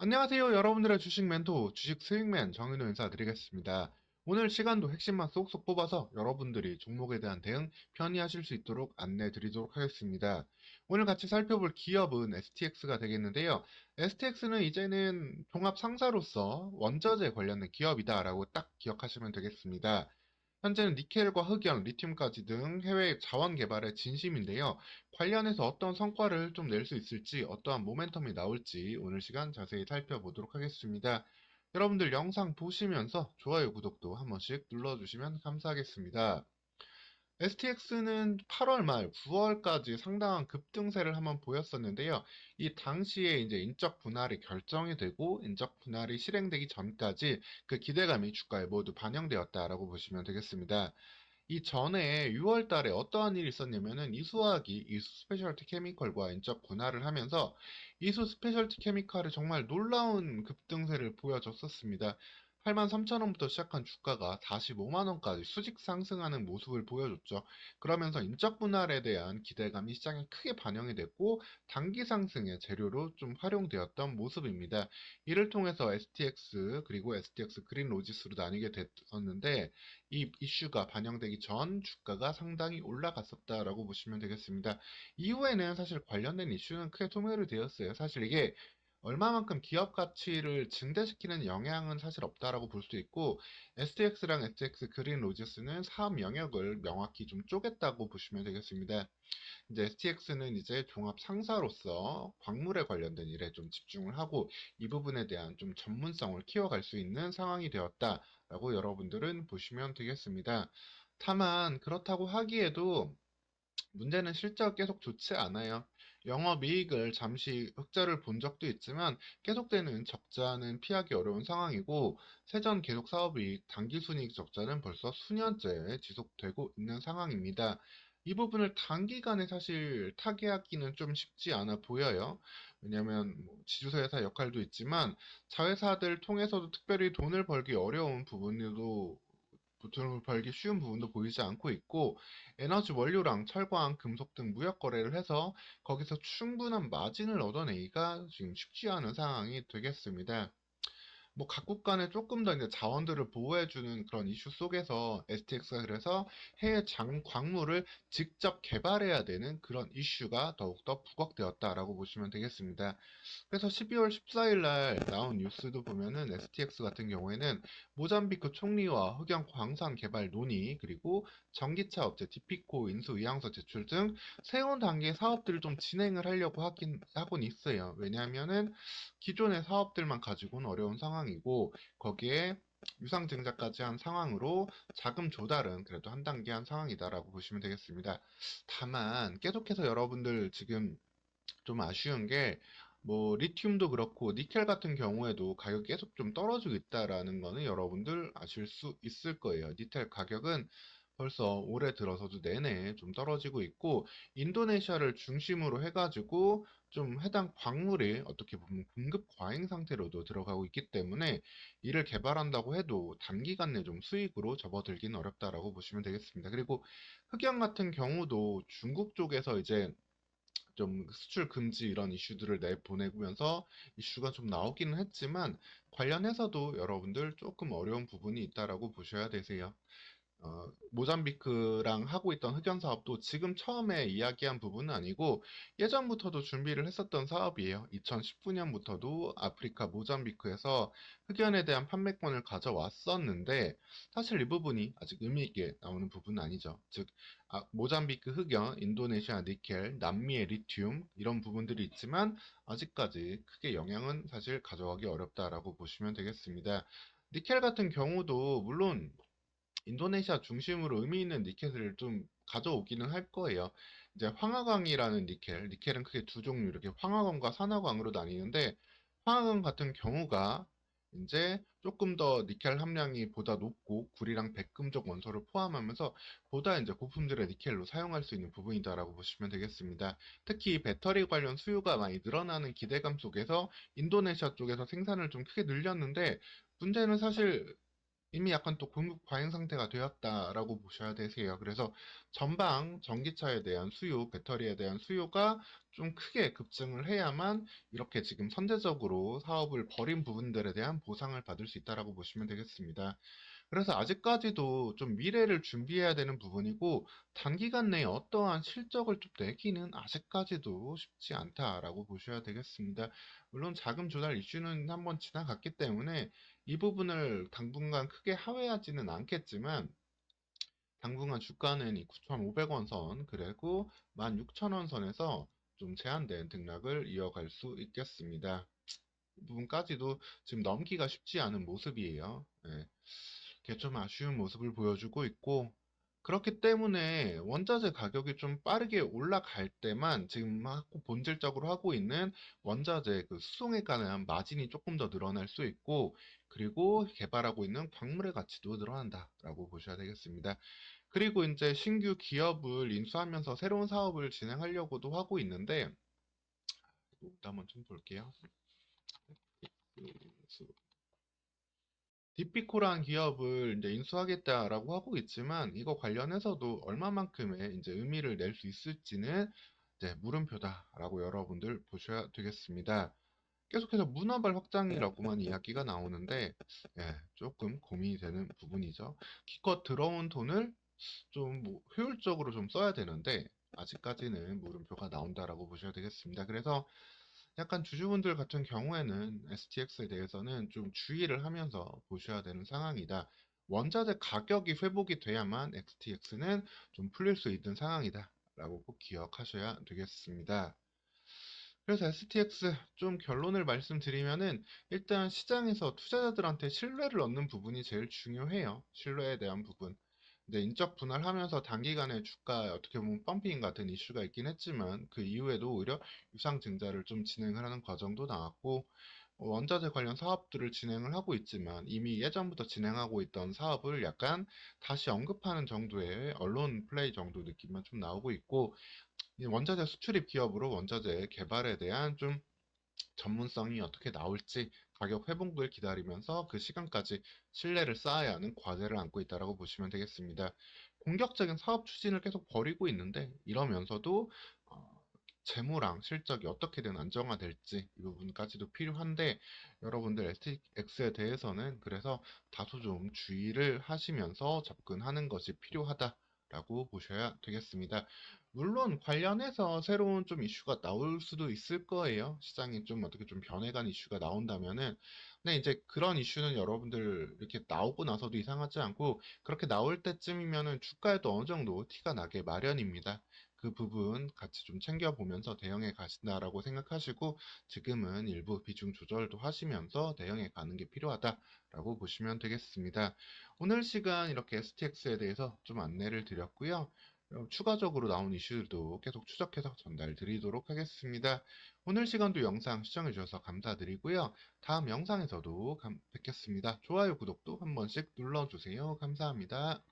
안녕하세요. 여러분들의 주식 멘토, 주식 스윙맨 정윤호 인사드리겠습니다. 오늘 시간도 핵심만 쏙쏙 뽑아서 여러분들이 종목에 대한 대응 편히 하실 수 있도록 안내 드리도록 하겠습니다. 오늘 같이 살펴볼 기업은 STX가 되겠는데요. STX는 이제는 종합 상사로서 원자재 관련된 기업이다라고 딱 기억하시면 되겠습니다. 현재는 니켈과 흑연, 리튬까지 등 해외 자원 개발에 진심인데요. 관련해서 어떤 성과를 좀 낼 수 있을지, 어떠한 모멘텀이 나올지 오늘 시간 자세히 살펴보도록 하겠습니다. 여러분들 영상 보시면서 좋아요, 구독도 한 번씩 눌러주시면 감사하겠습니다. STX는 8월 말 9월까지 상당한 급등세를 한번 보였었는데요. 이 당시에 이제 인적 분할이 결정이 되고 인적 분할이 실행되기 전까지 그 기대감이 주가에 모두 반영되었다라고 보시면 되겠습니다. 이 전에 6월 달에 어떠한 일이 있었냐면은 이수화학이 이수 스페셜티 케미컬과 인적 분할을 하면서 이수 스페셜티 케미컬이 정말 놀라운 급등세를 보여줬었습니다. 83,000원부터 시작한 주가가 45만원까지 수직 상승하는 모습을 보여줬죠. 그러면서 인적 분할에 대한 기대감이 시장에 크게 반영이 됐고 단기 상승의 재료로 좀 활용되었던 모습입니다. 이를 통해서 STX 그리고 STX 그린 로지스로 나뉘게 됐었는데 이 이슈가 반영되기 전 주가가 상당히 올라갔었다라고 보시면 되겠습니다. 이후에는 사실 관련된 이슈는 크게 소멸이 되었어요. 사실 이게 얼마만큼 기업 가치를 증대시키는 영향은 사실 없다라고 볼 수 있고 STX랑 STX 그린 로지스는 사업 영역을 명확히 좀 쪼갰다고 보시면 되겠습니다. 이제 STX는 이제 종합 상사로서 광물에 관련된 일에 좀 집중을 하고 이 부분에 대한 좀 전문성을 키워갈 수 있는 상황이 되었다라고 여러분들은 보시면 되겠습니다. 다만 그렇다고 하기에도 문제는 실적 계속 좋지 않아요. 영업이익을 잠시 흑자를 본 적도 있지만 계속되는 적자는 피하기 어려운 상황이고 세전 계속 사업이익 당기순이익 적자는 벌써 수년째 지속되고 있는 상황입니다. 이 부분을 단기간에 사실 타개하기는 좀 쉽지 않아 보여요. 왜냐하면 뭐 지주사회사 역할도 있지만 자회사들 통해서도 특별히 돈을 벌기 어려운 부분도 돈을 벌기 쉬운 부분도 보이지 않고 있고 에너지 원료랑 철강, 금속 등 무역 거래를 해서 거기서 충분한 마진을 얻어내기가 지금 쉽지 않은 상황이 되겠습니다. 뭐 각국 간에 조금 더 이제 자원들을 보호해주는 그런 이슈 속에서 STX가 그래서 해외 광물을 직접 개발해야 되는 그런 이슈가 더욱더 부각되었다라고 보시면 되겠습니다. 그래서 12월 14일 날 나온 뉴스도 보면은 STX 같은 경우에는 모잠비크 총리와 흑연 광산 개발 논의 그리고 전기차 업체 디피코 인수 의향서 제출 등 새로운 단계의 사업들을 좀 진행을 하려고 하곤 있어요. 왜냐하면은 기존의 사업들만 가지고는 어려운 상황이고 거기에 유상증자까지 한 상황으로 자금 조달은 그래도 한 단계 한 상황이다라고 보시면 되겠습니다. 다만 계속해서 여러분들 지금 좀 아쉬운 게 뭐 리튬도 그렇고 니켈 같은 경우에도 가격이 계속 좀 떨어지고 있다라는 거는 여러분들 아실 수 있을 거예요. 니켈 가격은 벌써 올해 들어서도 내내 좀 떨어지고 있고 인도네시아를 중심으로 해가지고 좀 해당 광물이 어떻게 보면 공급 과잉 상태로도 들어가고 있기 때문에 이를 개발한다고 해도 단기간 내 좀 수익으로 접어들기는 어렵다라고 보시면 되겠습니다. 그리고 흑연 같은 경우도 중국 쪽에서 이제 좀 수출 금지 이런 이슈들을 내보내면서 이슈가 좀 나오기는 했지만 관련해서도 여러분들 조금 어려운 부분이 있다라고 보셔야 되세요. 모잠비크랑 하고 있던 흑연 사업도 지금 처음에 이야기한 부분은 아니고 예전부터도 준비를 했었던 사업이에요. 2019년부터도 아프리카 모잠비크에서 흑연에 대한 판매권을 가져왔었는데 사실 이 부분이 아직 의미 있게 나오는 부분은 아니죠. 즉 모잠비크 흑연, 인도네시아 니켈, 남미의 리튬 이런 부분들이 있지만 아직까지 크게 영향은 사실 가져가기 어렵다라고 보시면 되겠습니다. 니켈 같은 경우도 물론 인도네시아 중심으로 의미 있는 니켈을 좀 가져오기는 할 거예요. 이제 황화광이라는 니켈은 크게 두 종류, 이렇게 황화광과 산화광으로 나뉘는데, 황화광 같은 경우가 이제 조금 더 니켈 함량이 보다 높고 구리랑 백금속 원소를 포함하면서 보다 이제 고품질의 니켈로 사용할 수 있는 부분이다라고 보시면 되겠습니다. 특히 배터리 관련 수요가 많이 늘어나는 기대감 속에서 인도네시아 쪽에서 생산을 좀 크게 늘렸는데 문제는 사실 이미 약간 또 공급 과잉 상태가 되었다라고 보셔야 되세요. 그래서 전방 전기차에 대한 수요, 배터리에 대한 수요가 좀 크게 급증을 해야만 이렇게 지금 선제적으로 사업을 벌인 부분들에 대한 보상을 받을 수 있다라고 보시면 되겠습니다. 그래서 아직까지도 좀 미래를 준비해야 되는 부분이고, 단기간 내에 어떠한 실적을 좀 내기는 아직까지도 쉽지 않다라고 보셔야 되겠습니다. 물론 자금 조달 이슈는 한번 지나갔기 때문에 이 부분을 당분간 크게 하회하지는 않겠지만, 당분간 주가는 이 9,500원 선, 그리고 16,000원 선에서 좀 제한된 등락을 이어갈 수 있겠습니다. 이 부분까지도 지금 넘기가 쉽지 않은 모습이에요. 예. 이게 좀 아쉬운 모습을 보여주고 있고, 그렇기 때문에 원자재 가격이 좀 빠르게 올라갈 때만 지금 본질적으로 하고 있는 원자재 그 수송에 관한 마진이 조금 더 늘어날 수 있고, 그리고 개발하고 있는 광물의 가치도 늘어난다라고 보셔야 되겠습니다. 그리고 이제 신규 기업을 인수하면서 새로운 사업을 진행하려고도 하고 있는데, 이것도 한번 좀 볼게요. 디피코라는 기업을 이제 인수하겠다라고 하고 있지만, 이거 관련해서도 얼마만큼의 이제 의미를 낼 수 있을지는 이제 물음표다라고 여러분들 보셔야 되겠습니다. 계속해서 문화발 확장이라고만 이야기가 나오는데, 예, 조금 고민이 되는 부분이죠. 기껏 들어온 돈을 좀뭐 효율적으로 좀 써야 되는데, 아직까지는 물음표가 나온다라고 보셔야 되겠습니다. 그래서 약간 주주분들 같은 경우에는 STX에 대해서는 좀 주의를 하면서 보셔야 되는 상황이다. 원자재 가격이 회복이 돼야만 STX는 좀 풀릴 수 있는 상황이다. 라고 꼭 기억하셔야 되겠습니다. 그래서 STX 좀 결론을 말씀드리면은, 일단 시장에서 투자자들한테 신뢰를 얻는 부분이 제일 중요해요. 신뢰에 대한 부분. 근데 인적 분할하면서 단기간에 주가에 어떻게 보면 펌핑 같은 이슈가 있긴 했지만, 그 이후에도 오히려 유상 증자를 좀 진행을 하는 과정도 나왔고, 원자재 관련 사업들을 진행을 하고 있지만 이미 예전부터 진행하고 있던 사업을 약간 다시 언급하는 정도의 언론 플레이 정도 느낌만 좀 나오고 있고, 이 원자재 수출입 기업으로 원자재 개발에 대한 좀 전문성이 어떻게 나올지, 가격 회복을 기다리면서 그 시간까지 신뢰를 쌓아야 하는 과제를 안고 있다고 보시면 되겠습니다. 공격적인 사업 추진을 계속 벌이고 있는데, 이러면서도 재무랑 실적이 어떻게든 안정화될지 이 부분까지도 필요한데, 여러분들 STX에 대해서는 그래서 다소 좀 주의를 하시면서 접근하는 것이 필요하다라고 보셔야 되겠습니다. 물론 관련해서 새로운 좀 이슈가 나올 수도 있을 거예요. 시장이 좀 어떻게 좀 변해간 이슈가 나온다면은. 근데 이제 그런 이슈는 여러분들 이렇게 나오고 나서도 이상하지 않고, 그렇게 나올 때쯤이면은 주가에도 어느 정도 티가 나게 마련입니다. 그 부분 같이 좀 챙겨보면서 대응해 가신다라고 생각하시고, 지금은 일부 비중 조절도 하시면서 대응해 가는 게 필요하다라고 보시면 되겠습니다. 오늘 시간 이렇게 STX에 대해서 좀 안내를 드렸고요. 추가적으로 나온 이슈들도 계속 추적해서 전달 드리도록 하겠습니다. 오늘 시간도 영상 시청해 주셔서 감사드리고요. 다음 영상에서도 뵙겠습니다. 좋아요, 구독도 한 번씩 눌러주세요. 감사합니다.